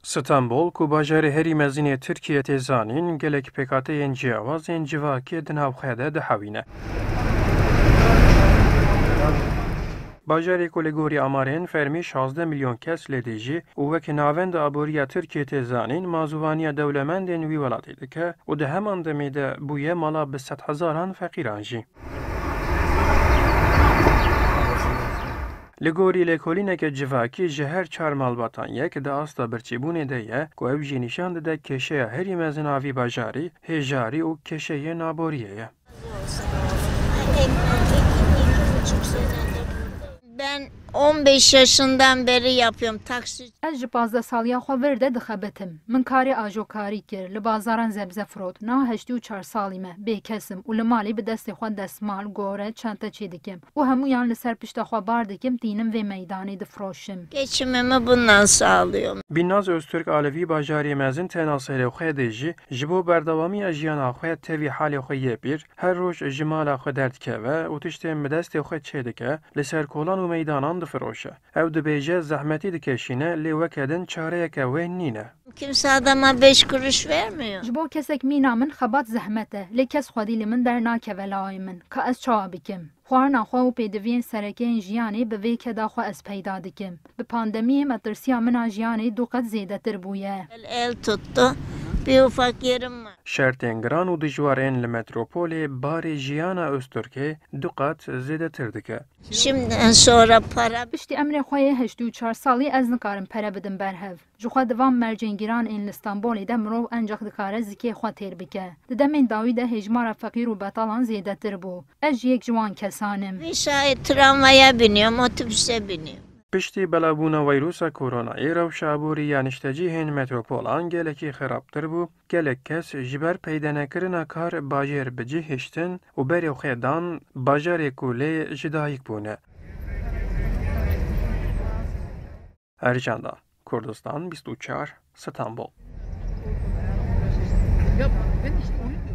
ستانبول ku bajarê herî mezînê Tirkiye tê zanîn, gelek pêkhateyên ciyawazên civakê di navxwe de dihewîne. Bajarê ku li gorî amarên fermî 16 milyon kes lêdî jî û wekî navenda aboriya Tirkiye tê zanîn, mazûvaniya dewlemendên wî welatê dike û di heman demê de bûye mala bi sed hezaran feqîran jî. Li gorî lêkolîneke civakî ji her çar malbatan yek di asta birçîbûnê de ye ku ew jî nîşan dide kêşeya herî mezin a vî bajarî, hêjarî û kêşeyên aboriyê ye. Ben 15 yaşından beri yapıyorum taksi. Ez ji 15 saliya xwe vir de dixebitim. Min karê ajokarî kir, li bazaran zebze firot. Niha 84 salî me, bêkesim û li malê bi destê xwe destmal, gore, çente çê dikim. û hemûyan li ser pişta xwe bar dikim, tînim vê meydanê difroşim. Geçimimi bundan sağlıyorum. Bînaz Öztürk Alevî bajarê mezin tena serê xwe de jî ji bo berdewamiya jiyana xwe tevî halê xwe yê pîr, her roj ji mala xwe derdikeve û tiştên bi destê xwe çê dike, li ser kolan û meydanan difiroşe. Ew dibêje zehmetî dikeşîne, lê weke din çareyeke wê nîne. Kimse adama 5 kuruş vermiyor. Ji bo kesek mîna min xebat zehmet e, lê kes xwedî li min dernakeve layê min, ka ez çawa bikim. Xwarina xwe û pêdiviyên serekeyên jiyanê bi vê keda xwe ez peyda dikim. Bi pandemiyê metirsiya min a jiyanê du qet zêdetir bûye. El tuttu. Bir ufak yerim var. Şertên giran û dijwarên li metropolê barê jiyana Öztürkê du qet zêdetir dike. Şimdiden sonra para Piştî emrê xwe yê 84 salî ez nikarim pere bidim berhev. Ji xwe divan mercêngîran ên li Stenbolê de mirov encaq dikare zikê xwe têr bike. Di demên dawî de hejmara feqîr û betalan zêdetir bû. Ez jî yek ji wan kesan im. bir şahit tramvaya biniyorum, otobüse biniyorum. Piştî belavbûna wîrusa koronayê rewşa aboriya niştecihên metropolan gelekî xerabtir bû, gelek kes ji ber peydanekirina kar bajêr bi cih hiştin û berê xwe dan bajarê ku lê ji dayîk bûne. Ercan da, Kurdistan 24, İstanbul. Ya ben işte onu